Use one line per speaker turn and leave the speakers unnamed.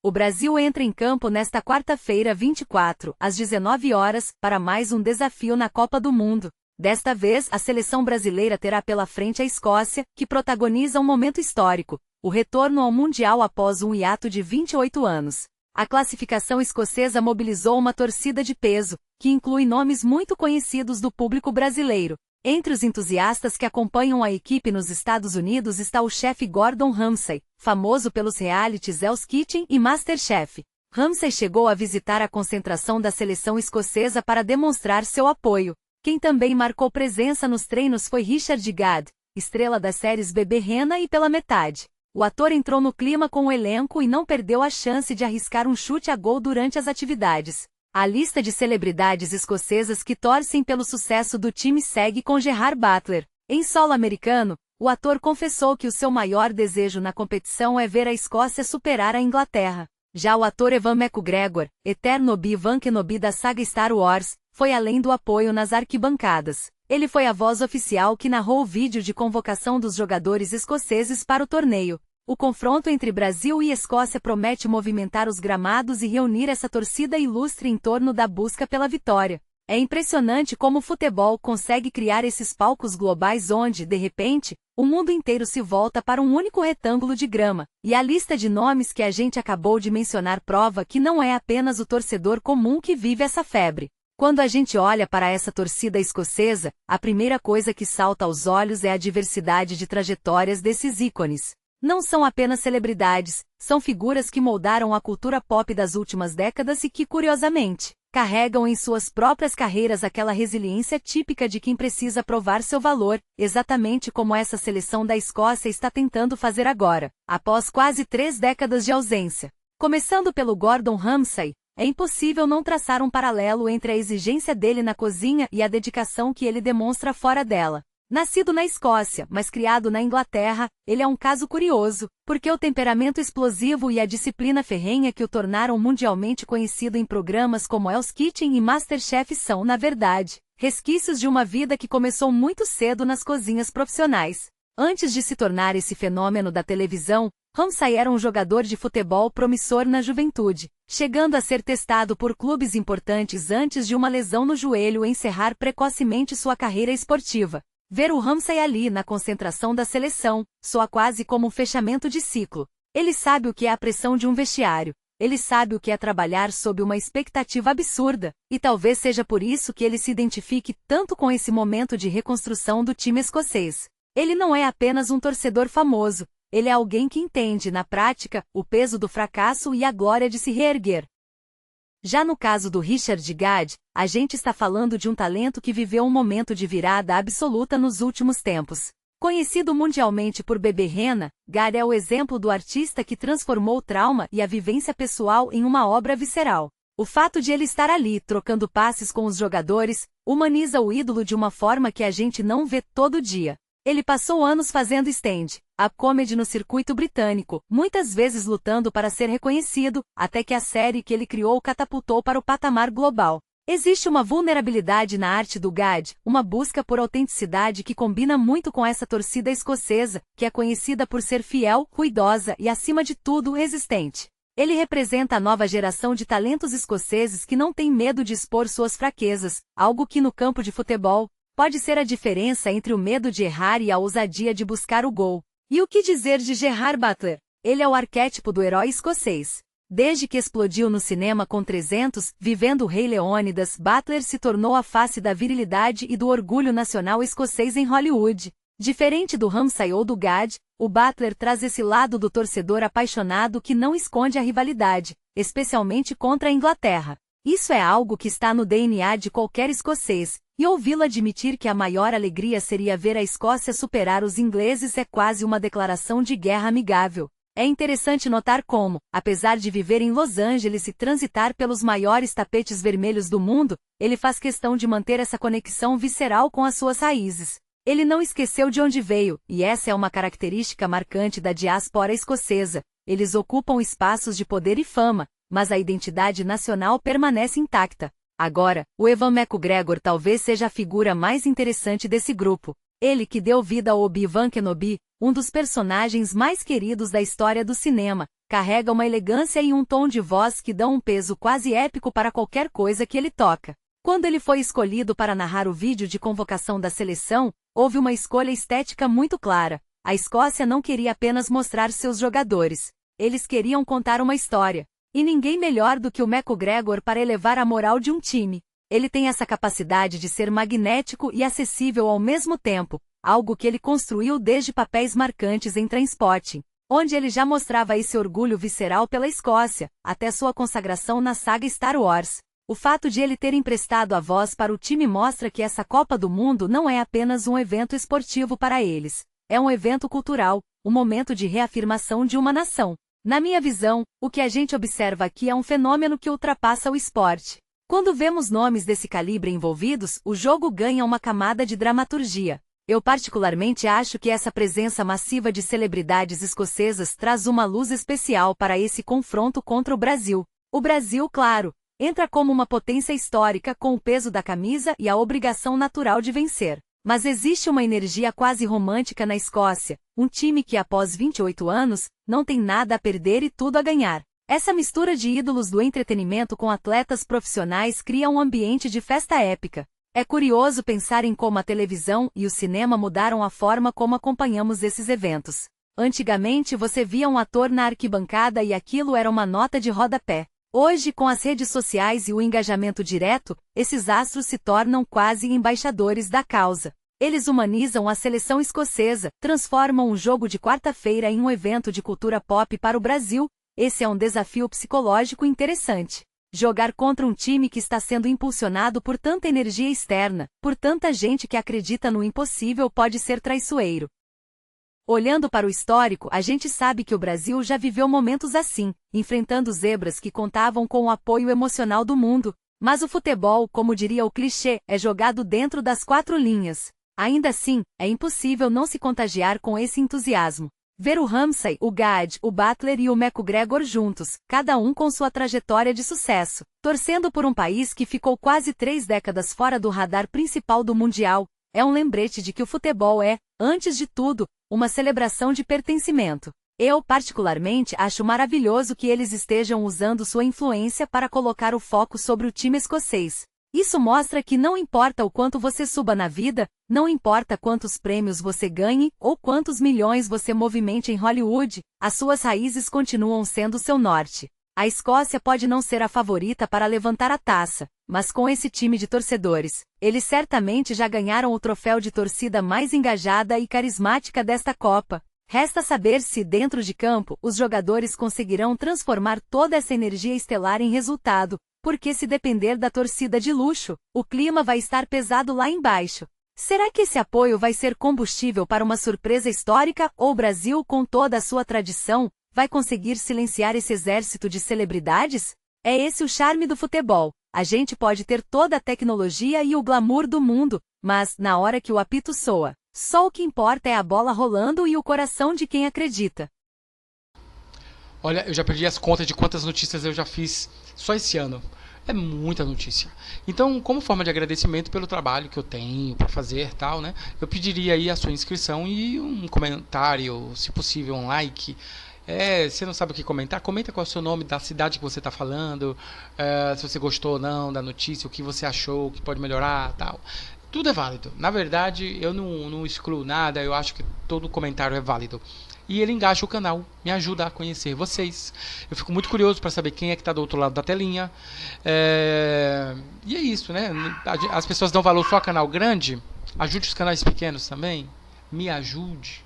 O Brasil entra em campo nesta quarta-feira, 24, às 19 horas, para mais um desafio na Copa do Mundo. Desta vez, a seleção brasileira terá pela frente a Escócia, que protagoniza um momento histórico, o retorno ao Mundial após um hiato de 28 anos. A classificação escocesa mobilizou uma torcida de peso, que inclui nomes muito conhecidos do público brasileiro. Entre os entusiastas que acompanham a equipe nos Estados Unidos está o chefe Gordon Ramsay, famoso pelos realities Hell's Kitchen e MasterChef. Ramsay chegou a visitar a concentração da seleção escocesa para demonstrar seu apoio. Quem também marcou presença nos treinos foi Richard Gad, estrela das séries Bebê Rena e Pela Metade. O ator entrou no clima com o elenco e não perdeu a chance de arriscar um chute a gol durante as atividades. A lista de celebridades escocesas que torcem pelo sucesso do time segue com Gerard Butler. Em solo americano, o ator confessou que o seu maior desejo na competição é ver a Escócia superar a Inglaterra. Já o ator Ewan McGregor, eterno Obi-Wan Kenobi da saga Star Wars, foi além do apoio nas arquibancadas. Ele foi a voz oficial que narrou o vídeo de convocação dos jogadores escoceses para o torneio. O confronto entre Brasil e Escócia promete movimentar os gramados e reunir essa torcida ilustre em torno da busca pela vitória. É impressionante como o futebol consegue criar esses palcos globais onde, de repente, o mundo inteiro se volta para um único retângulo de grama. E a lista de nomes que a gente acabou de mencionar prova que não é apenas o torcedor comum que vive essa febre. Quando a gente olha para essa torcida escocesa, a primeira coisa que salta aos olhos é a diversidade de trajetórias desses ícones. Não são apenas celebridades, são figuras que moldaram a cultura pop das últimas décadas e que, curiosamente, carregam em suas próprias carreiras aquela resiliência típica de quem precisa provar seu valor, exatamente como essa seleção da Escócia está tentando fazer agora, após quase 3 décadas de ausência. Começando pelo Gordon Ramsay, é impossível não traçar um paralelo entre a exigência dele na cozinha e a dedicação que ele demonstra fora dela. Nascido na Escócia, mas criado na Inglaterra, ele é um caso curioso, porque o temperamento explosivo e a disciplina ferrenha que o tornaram mundialmente conhecido em programas como Hell's Kitchen e MasterChef são, na verdade, resquícios de uma vida que começou muito cedo nas cozinhas profissionais. Antes de se tornar esse fenômeno da televisão, Ramsay era um jogador de futebol promissor na juventude, chegando a ser testado por clubes importantes antes de uma lesão no joelho encerrar precocemente sua carreira esportiva. Ver o Ramsay ali na concentração da seleção soa quase como um fechamento de ciclo. Ele sabe o que é a pressão de um vestiário. Ele sabe o que é trabalhar sob uma expectativa absurda, e talvez seja por isso que ele se identifique tanto com esse momento de reconstrução do time escocês. Ele não é apenas um torcedor famoso, ele é alguém que entende, na prática, o peso do fracasso e a glória de se reerguer. Já no caso do Richard Gad, a gente está falando de um talento que viveu um momento de virada absoluta nos últimos tempos. Conhecido mundialmente por Bebê Rena, Gad é o exemplo do artista que transformou o trauma e a vivência pessoal em uma obra visceral. O fato de ele estar ali, trocando passes com os jogadores, humaniza o ídolo de uma forma que a gente não vê todo dia. Ele passou anos fazendo stand-up comedy no circuito britânico, muitas vezes lutando para ser reconhecido, até que a série que ele criou o catapultou para o patamar global. Existe uma vulnerabilidade na arte do Gad, uma busca por autenticidade que combina muito com essa torcida escocesa, que é conhecida por ser fiel, ruidosa e, acima de tudo, resistente. Ele representa a nova geração de talentos escoceses que não tem medo de expor suas fraquezas, algo que no campo de futebol pode ser a diferença entre o medo de errar e a ousadia de buscar o gol. E o que dizer de Gerard Butler? Ele é o arquétipo do herói escocês. Desde que explodiu no cinema com 300, vivendo o Rei Leônidas, Butler se tornou a face da virilidade e do orgulho nacional escocês em Hollywood. Diferente do Ramsay ou do Gad, o Butler traz esse lado do torcedor apaixonado que não esconde a rivalidade, especialmente contra a Inglaterra. Isso é algo que está no DNA de qualquer escocês, e ouvi-lo admitir que a maior alegria seria ver a Escócia superar os ingleses é quase uma declaração de guerra amigável. É interessante notar como, apesar de viver em Los Angeles e transitar pelos maiores tapetes vermelhos do mundo, ele faz questão de manter essa conexão visceral com as suas raízes. Ele não esqueceu de onde veio, e essa é uma característica marcante da diáspora escocesa. Eles ocupam espaços de poder e fama, mas a identidade nacional permanece intacta. Agora, o Ewan McGregor talvez seja a figura mais interessante desse grupo. Ele que deu vida a Obi-Wan Kenobi, um dos personagens mais queridos da história do cinema, carrega uma elegância e um tom de voz que dão um peso quase épico para qualquer coisa que ele toca. Quando ele foi escolhido para narrar o vídeo de convocação da seleção, houve uma escolha estética muito clara. A Escócia não queria apenas mostrar seus jogadores. Eles queriam contar uma história. E ninguém melhor do que o McGregor para elevar a moral de um time. Ele tem essa capacidade de ser magnético e acessível ao mesmo tempo, algo que ele construiu desde papéis marcantes em Trainspotting, onde ele já mostrava esse orgulho visceral pela Escócia, até sua consagração na saga Star Wars. O fato de ele ter emprestado a voz para o time mostra que essa Copa do Mundo não é apenas um evento esportivo para eles. É um evento cultural, um momento de reafirmação de uma nação. Na minha visão, o que a gente observa aqui é um fenômeno que ultrapassa o esporte. Quando vemos nomes desse calibre envolvidos, o jogo ganha uma camada de dramaturgia. Eu particularmente acho que essa presença massiva de celebridades escocesas traz uma luz especial para esse confronto contra o Brasil. O Brasil, claro, entra como uma potência histórica com o peso da camisa e a obrigação natural de vencer. Mas existe uma energia quase romântica na Escócia, um time que após 28 anos, não tem nada a perder e tudo a ganhar. Essa mistura de ídolos do entretenimento com atletas profissionais cria um ambiente de festa épica. É curioso pensar em como a televisão e o cinema mudaram a forma como acompanhamos esses eventos. Antigamente você via um ator na arquibancada e aquilo era uma nota de rodapé. Hoje, com as redes sociais e o engajamento direto, esses astros se tornam quase embaixadores da causa. Eles humanizam a seleção escocesa, transformam um jogo de quarta-feira em um evento de cultura pop para o Brasil. Esse é um desafio psicológico interessante. Jogar contra um time que está sendo impulsionado por tanta energia externa, por tanta gente que acredita no impossível pode ser traiçoeiro. Olhando para o histórico, a gente sabe que o Brasil já viveu momentos assim, enfrentando zebras que contavam com o apoio emocional do mundo. Mas o futebol, como diria o clichê, é jogado dentro das quatro linhas. Ainda assim, é impossível não se contagiar com esse entusiasmo. Ver o Ramsay, o Gad, o Butler e o McGregor juntos, cada um com sua trajetória de sucesso, torcendo por um país que ficou quase 3 décadas fora do radar principal do Mundial, é um lembrete de que o futebol é, antes de tudo, uma celebração de pertencimento. Eu, particularmente, acho maravilhoso que eles estejam usando sua influência para colocar o foco sobre o time escocês. Isso mostra que não importa o quanto você suba na vida, não importa quantos prêmios você ganhe ou quantos milhões você movimente em Hollywood, as suas raízes continuam sendo seu norte. A Escócia pode não ser a favorita para levantar a taça, mas com esse time de torcedores, eles certamente já ganharam o troféu de torcida mais engajada e carismática desta Copa. Resta saber se, dentro de campo, os jogadores conseguirão transformar toda essa energia estelar em resultado, porque se depender da torcida de luxo, o clima vai estar pesado lá embaixo. Será que esse apoio vai ser combustível para uma surpresa histórica ou o Brasil, com toda a sua tradição, vai conseguir silenciar esse exército de celebridades? É esse o charme do futebol. A gente pode ter toda a tecnologia e o glamour do mundo, mas, na hora que o apito soa, só o que importa é a bola rolando e o coração de quem acredita.
Olha, eu já perdi as contas de quantas notícias eu já fiz só esse ano. É muita notícia. Então, como forma de agradecimento pelo trabalho que eu tenho para fazer, tal, né? Eu pediria aí a sua inscrição e um comentário, se possível, um like. Você não sabe o que comentar? Comenta qual é o seu nome, da cidade que você está falando, se você gostou ou não da notícia, o que você achou, o que pode melhorar, tal. Tudo é válido. Na verdade, eu não excluo nada, eu acho que todo comentário é válido. E ele engaja o canal, me ajuda a conhecer vocês. Eu fico muito curioso para saber quem é que está do outro lado da telinha. E é isso, né? As pessoas dão valor só a canal grande. Ajude os canais pequenos também. Me ajude.